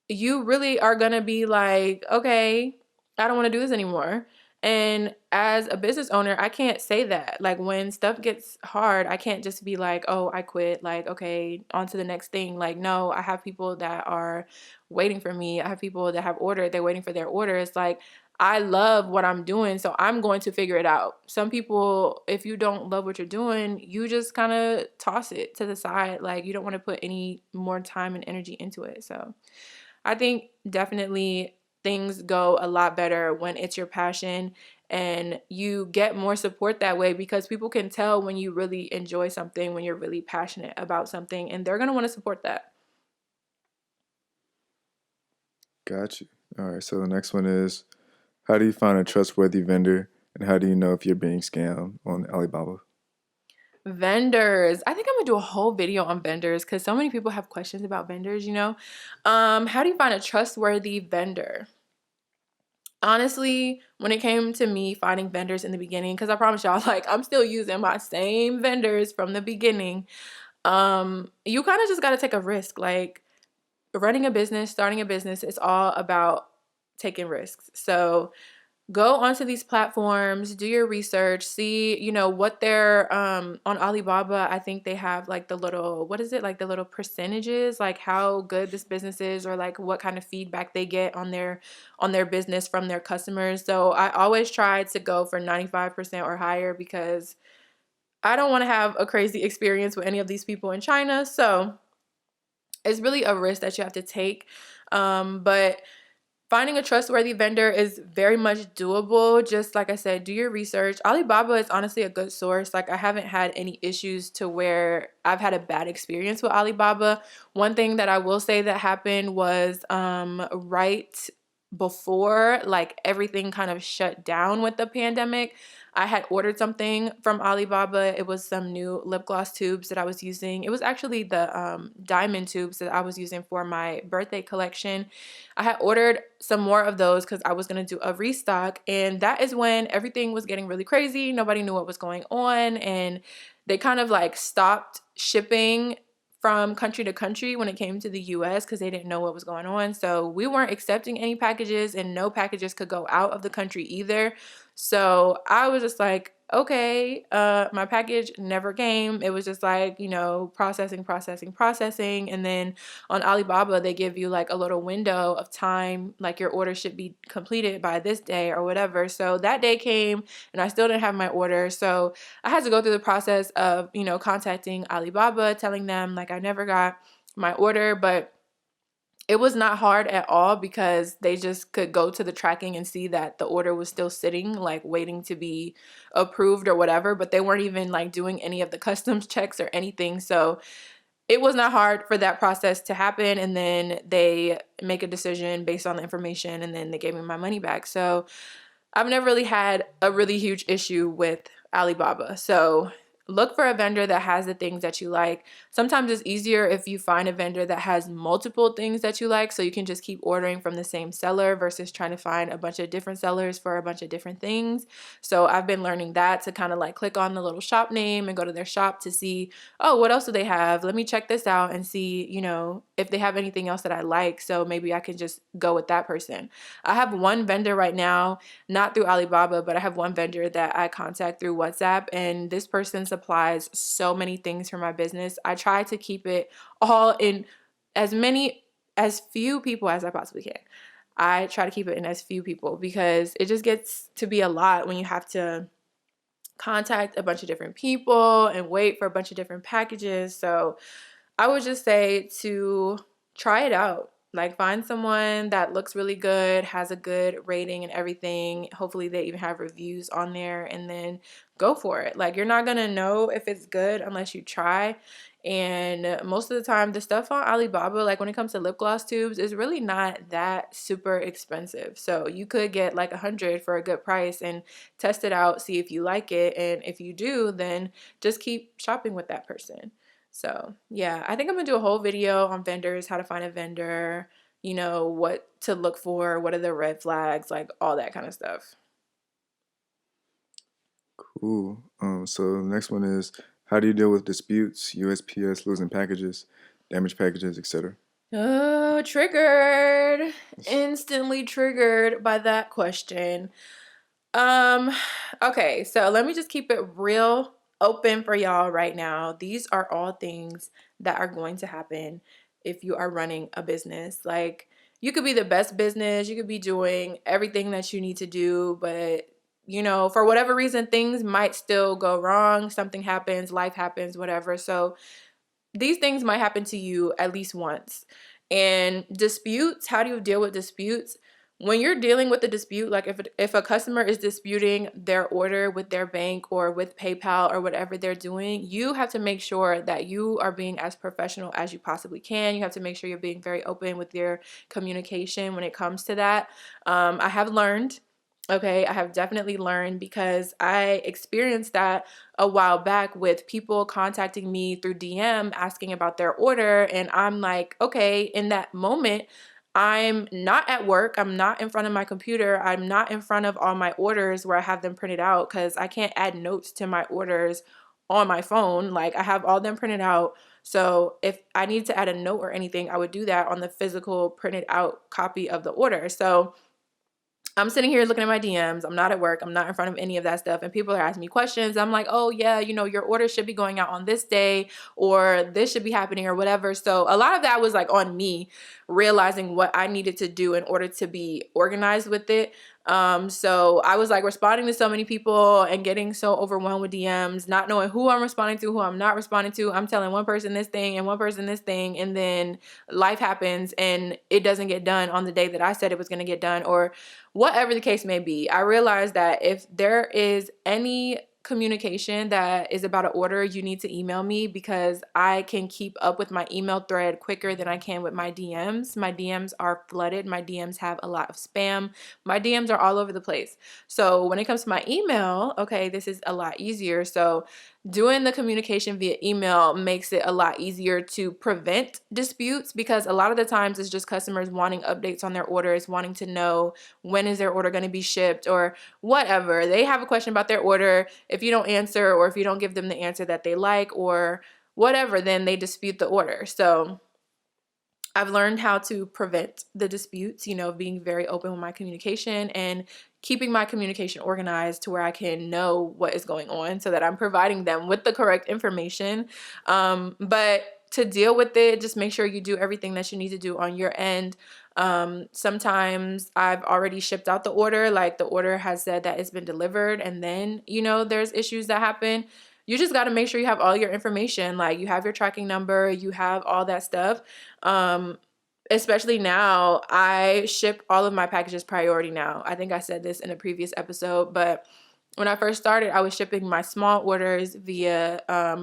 you really are going to be like, okay, I don't want to do this anymore. And as a business owner, I can't say that. Like when stuff gets hard, I can't just be like, oh, I quit. Like, okay, on to the next thing. Like, no, I have people that are waiting for me. I have people that have ordered, they're waiting for their orders. Like, I love what I'm doing, so I'm going to figure it out. Some people, if you don't love what you're doing, you just kind of toss it to the side. Like, you don't want to put any more time and energy into it. So, I think definitely things go a lot better when it's your passion and you get more support that way because people can tell when you really enjoy something, when you're really passionate about something, and they're going to want to support that. Got you. All right. So the next one is, how do you find a trustworthy vendor, and how do you know if you're being scammed on Alibaba? Vendors. I think I'm gonna do a whole video on vendors because so many people have questions about vendors. How do you find a trustworthy vendor? Honestly, when it came to me finding vendors in the beginning, because I promise y'all, like I'm still using my same vendors from the beginning. You kind of just got to take a risk. Like running a business, starting a business, it's all about taking risks. So go onto these platforms, do your research, see, what they're on Alibaba. I think they have like the little, what is it? Like the little percentages, like how good this business is or like what kind of feedback they get on their business from their customers. So I always try to go for 95% or higher because I don't want to have a crazy experience with any of these people in China. So it's really a risk that you have to take. But finding a trustworthy vendor is very much doable. Just like I said, do your research. Alibaba is honestly a good source. Like I haven't had any issues to where I've had a bad experience with Alibaba. One thing that I will say that happened was right before like everything kind of shut down with the pandemic. I had ordered something from Alibaba. It was some new lip gloss tubes that I was using. It was actually the diamond tubes that I was using for my birthday collection. I had ordered some more of those because I was going to do a restock. And that is when everything was getting really crazy. Nobody knew what was going on. And they kind of like stopped shipping from country to country when it came to the US because they didn't know what was going on. So we weren't accepting any packages and no packages could go out of the country either. So I was just like, okay, my package never came. It was just like, processing, processing, processing. And then on Alibaba, they give you like a little window of time, like your order should be completed by this day or whatever. So that day came and I still didn't have my order. So I had to go through the process of, contacting Alibaba, telling them like I never got my order, but It was not hard at all because they just could go to the tracking and see that the order was still sitting, like waiting to be approved or whatever, but they weren't even like doing any of the customs checks or anything. So it was not hard for that process to happen. And then they make a decision based on the information, and then they gave me my money back. So I've never really had a really huge issue with Alibaba. So look for a vendor that has the things that you like. Sometimes it's easier if you find a vendor that has multiple things that you like, so you can just keep ordering from the same seller versus trying to find a bunch of different sellers for a bunch of different things. So I've been learning that, to kind of like click on the little shop name and go to their shop to see, oh, what else do they have? Let me check this out and see, if they have anything else that I like. So maybe I can just go with that person. I have one vendor right now, not through Alibaba, but I have one vendor that I contact through WhatsApp, and this person supplies so many things for my business. I try to keep it all in as few people as I possibly can. I try to keep it in as few people because it just gets to be a lot when you have to contact a bunch of different people and wait for a bunch of different packages. So I would just say to try it out. Like, find someone that looks really good, has a good rating and everything. Hopefully they even have reviews on there, and then go for it. Like, you're not gonna know if it's good unless you try. And most of the time, the stuff on Alibaba, like when it comes to lip gloss tubes, is really not that super expensive. So you could get like 100 for a good price and test it out, see if you like it. And if you do, then just keep shopping with that person. So yeah, I think I'm gonna do a whole video on vendors, how to find a vendor, what to look for, what are the red flags, like all that kind of stuff. Cool. So the next one is, how do you deal with disputes, USPS losing packages, damaged packages, etc.? Oh, triggered. Instantly triggered by that question. Um, okay, so let me just keep it real open for y'all right now. These are all things that are going to happen if you are running a business. Like, you could be the best business, you could be doing everything that you need to do, but for whatever reason, things might still go wrong. Something happens, life happens, whatever. So these things might happen to you at least once. And disputes, how do you deal with disputes? When you're dealing with a dispute, like if a customer is disputing their order with their bank or with PayPal or whatever they're doing, you have to make sure that you are being as professional as you possibly can. You have to make sure you're being very open with your communication when it comes to that. I have learned, okay, I have definitely learned, because I experienced that a while back with people contacting me through DM asking about their order. And I'm like, okay, in that moment, I'm not at work. I'm not in front of my computer. I'm not in front of all my orders where I have them printed out, because I can't add notes to my orders on my phone. Like, I have all them printed out. So if I need to add a note or anything, I would do that on the physical printed out copy of the order. So I'm sitting here looking at my DMs. I'm not at work. I'm not in front of any of that stuff. And people are asking me questions. I'm like, oh, yeah, your order should be going out on this day, or this should be happening, or whatever. So a lot of that was like on me, realizing what I needed to do in order to be organized with it. So I was like responding to so many people and getting so overwhelmed with DMs, not knowing who I'm responding to, who I'm not responding to. I'm telling one person this thing and one person this thing, and then life happens and it doesn't get done on the day that I said it was going to get done, or whatever the case may be. I realized that if there is any communication that is about an order, you need to email me, because I can keep up with my email thread quicker than I can with my DMs. My DMs are flooded. My DMs have a lot of spam. My DMs are all over the place. So when it comes to my email, okay, this is a lot easier. So doing the communication via email makes it a lot easier to prevent disputes, because a lot of the times it's just customers wanting updates on their orders, wanting to know when is their order going to be shipped or whatever. They have a question about their order. If you don't answer, or if you don't give them the answer that they like or whatever, then they dispute the order. So I've learned how to prevent the disputes, being very open with my communication and keeping my communication organized to where I can know what is going on, so that I'm providing them with the correct information. But to deal with it, just make sure you do everything that you need to do on your end. Sometimes I've already shipped out the order, like the order has said that it's been delivered, and then, there's issues that happen. You just got to make sure you have all your information, like you have your tracking number, you have all that stuff. Um, especially now, I ship all of my packages priority now. I think I said this in a previous episode, but when I first started, I was shipping my small orders via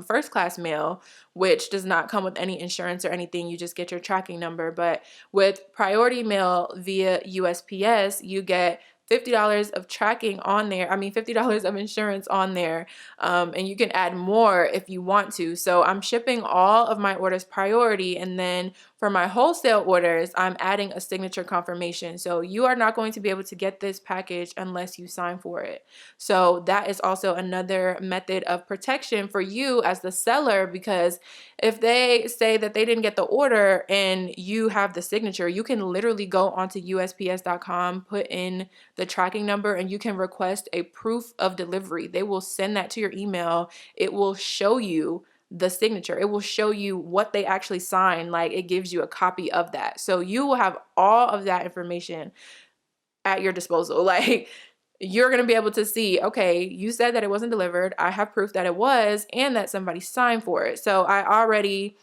first class mail, which does not come with any insurance or anything. You just get your tracking number. But with priority mail via USPS, you get $50 of tracking on there. I mean, $50 of insurance on there. And you can add more if you want to. So I'm shipping all of my orders priority. And then for my wholesale orders, I'm adding a signature confirmation. So you are not going to be able to get this package unless you sign for it. So that is also another method of protection for you as the seller, because if they say that they didn't get the order and you have the signature, you can literally go onto USPS.com, put in the tracking number, and you can request a proof of delivery. They will send that to your email. It will show you the signature. It will show you what they actually signed. Like, it gives you a copy of that. So you will have all of that information at your disposal. Like, you're going to be able to see, okay, you said that it wasn't delivered. I have proof that it was and that somebody signed for it. So I already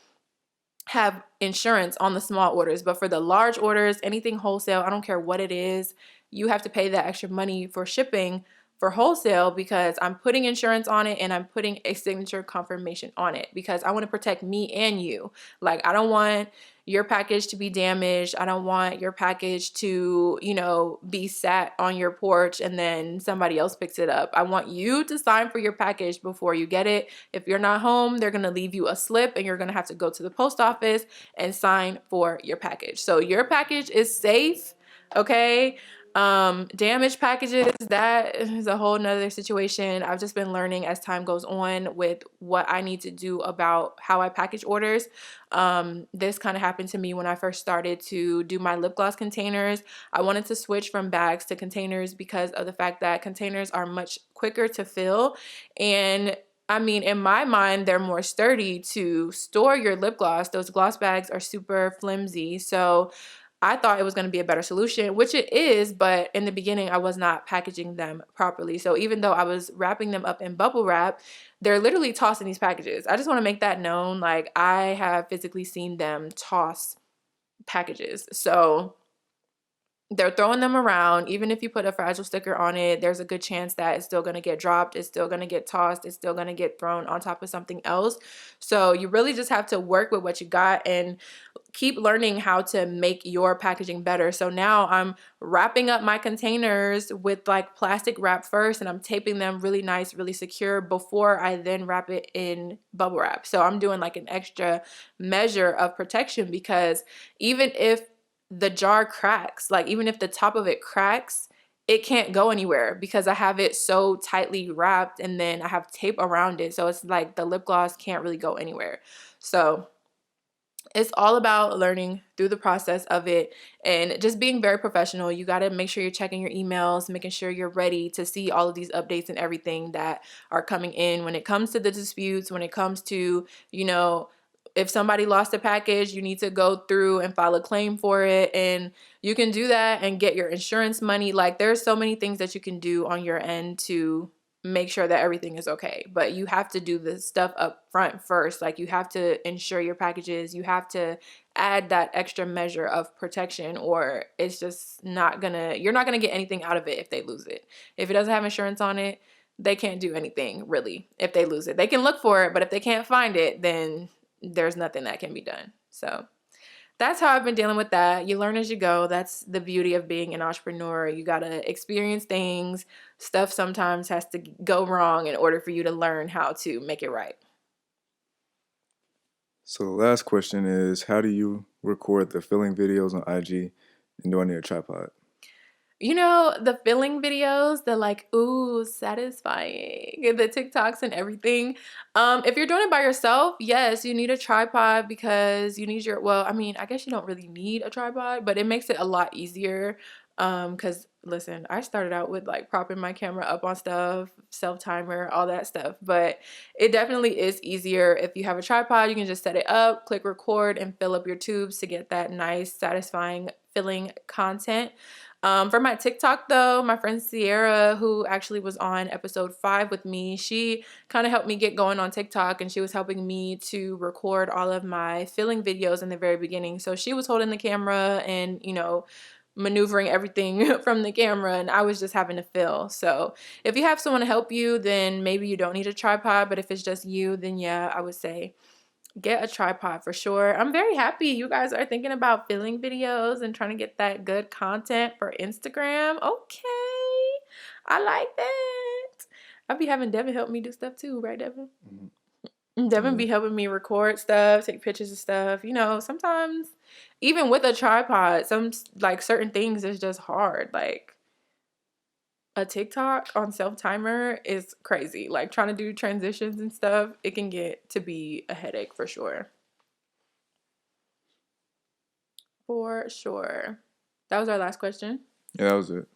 have insurance on the small orders, but for the large orders, anything wholesale, I don't care what it is, you have to pay that extra money for shipping for wholesale, because I'm putting insurance on it and I'm putting a signature confirmation on it, because I want to protect me and you. Like, I don't want your package to be damaged. I don't want your package to, be sat on your porch and then somebody else picks it up. I want you to sign for your package before you get it. If you're not home, they're going to leave you a slip and you're going to have to go to the post office and sign for your package. So your package is safe, okay? Damaged packages, that is a whole nother situation. I've just been learning as time goes on with what I need to do about how I package orders. This kind of happened to me when I first started to do my lip gloss containers. I wanted to switch from bags to containers because of the fact that containers are much quicker to fill. And I mean, in my mind, they're more sturdy to store your lip gloss. Those gloss bags are super flimsy. So I thought it was going to be a better solution, which it is, but in the beginning, I was not packaging them properly. So even though I was wrapping them up in bubble wrap, they're literally tossing these packages. I just want to make that known. Like, I have physically seen them toss packages. So they're throwing them around. Even if you put a fragile sticker on it, there's a good chance that it's still going to get dropped. It's still going to get tossed. It's still going to get thrown on top of something else. So you really just have to work with what you got and keep learning how to make your packaging better. So now I'm wrapping up my containers with like plastic wrap first, and I'm taping them really nice, really secure before I then wrap it in bubble wrap. So I'm doing like an extra measure of protection, because even if the jar cracks, like even if the top of it cracks, it can't go anywhere because I have it so tightly wrapped and then I have tape around it. So it's like the lip gloss can't really go anywhere. So it's all about learning through the process of it and just being very professional. You got to make sure you're checking your emails, making sure you're ready to see all of these updates and everything that are coming in when it comes to the disputes, when it comes to, if somebody lost a package, you need to go through and file a claim for it. And you can do that and get your insurance money. Like, there's so many things that you can do on your end to make sure that everything is okay. But you have to do the stuff up front first. Like, you have to insure your packages. You have to add that extra measure of protection, or it's just you're not gonna get anything out of it if they lose it. If it doesn't have insurance on it, they can't do anything really if they lose it. They can look for it, but if they can't find it, then there's nothing that can be done. So that's how I've been dealing with that. You learn as you go. That's the beauty of being an entrepreneur. You got to experience things. Stuff sometimes has to go wrong in order for you to learn how to make it right. So the last question is, how do you record the filling videos on IG and do I need a tripod? The filling videos, the like, ooh, satisfying, the TikToks and everything. If you're doing it by yourself, yes, you need a tripod, because you need I guess you don't really need a tripod, but it makes it a lot easier. Because listen, I started out with like propping my camera up on stuff, self timer, all that stuff, but it definitely is easier if you have a tripod. You can just set it up, click record, and fill up your tubes to get that nice, satisfying filling content. For my TikTok though, my friend Sierra, who actually was on episode 5 with me, she kind of helped me get going on TikTok, and she was helping me to record all of my filling videos in the very beginning. So she was holding the camera and, you know, maneuvering everything from the camera, and I was just having to fill. So if you have someone to help you, then maybe you don't need a tripod, but if it's just you, then yeah, I would say get a tripod for sure. I'm very happy you guys are thinking about filling videos and trying to get that good content for Instagram. Okay, I like that. I'll be having Devin help me do stuff too, right, Devin? Devin be helping me record stuff, take pictures of stuff. You know, sometimes even with a tripod, some like certain things is just hard. Like a TikTok on self-timer is crazy. Like trying to do transitions and stuff, it can get to be a headache for sure. For sure. That was our last question. Yeah, that was it.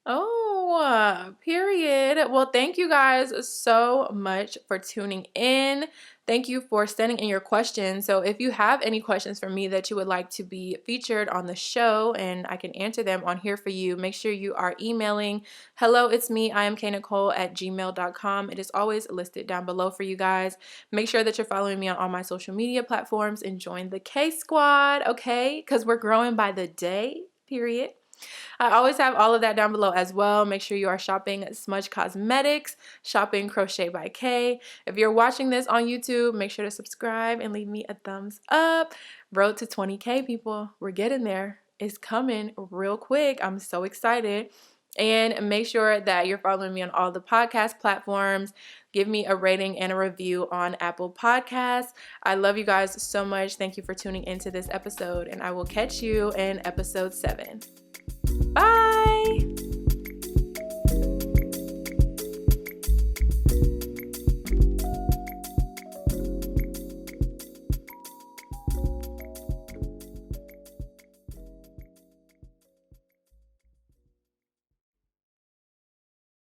Oh, period. Well, thank you guys so much for tuning in. Thank you for sending in your questions. So if you have any questions for me that you would like to be featured on the show and I can answer them on here for you, make sure you are emailing hello, it's me, IAmKNicole at gmail.com. It is always listed down below for you guys. Make sure that you're following me on all my social media platforms and join the K Squad, okay? Because we're growing by the day, period. I always have all of that down below as well. Make sure you are shopping Smudge Cosmetics, shopping Crochet by K. If you're watching this on YouTube, make sure to subscribe and leave me a thumbs up. Road to 20K, people. We're getting there. It's coming real quick. I'm so excited. And make sure that you're following me on all the podcast platforms. Give me a rating and a review on Apple Podcasts. I love you guys so much. Thank you for tuning into this episode, and I will catch you in episode 7. Bye!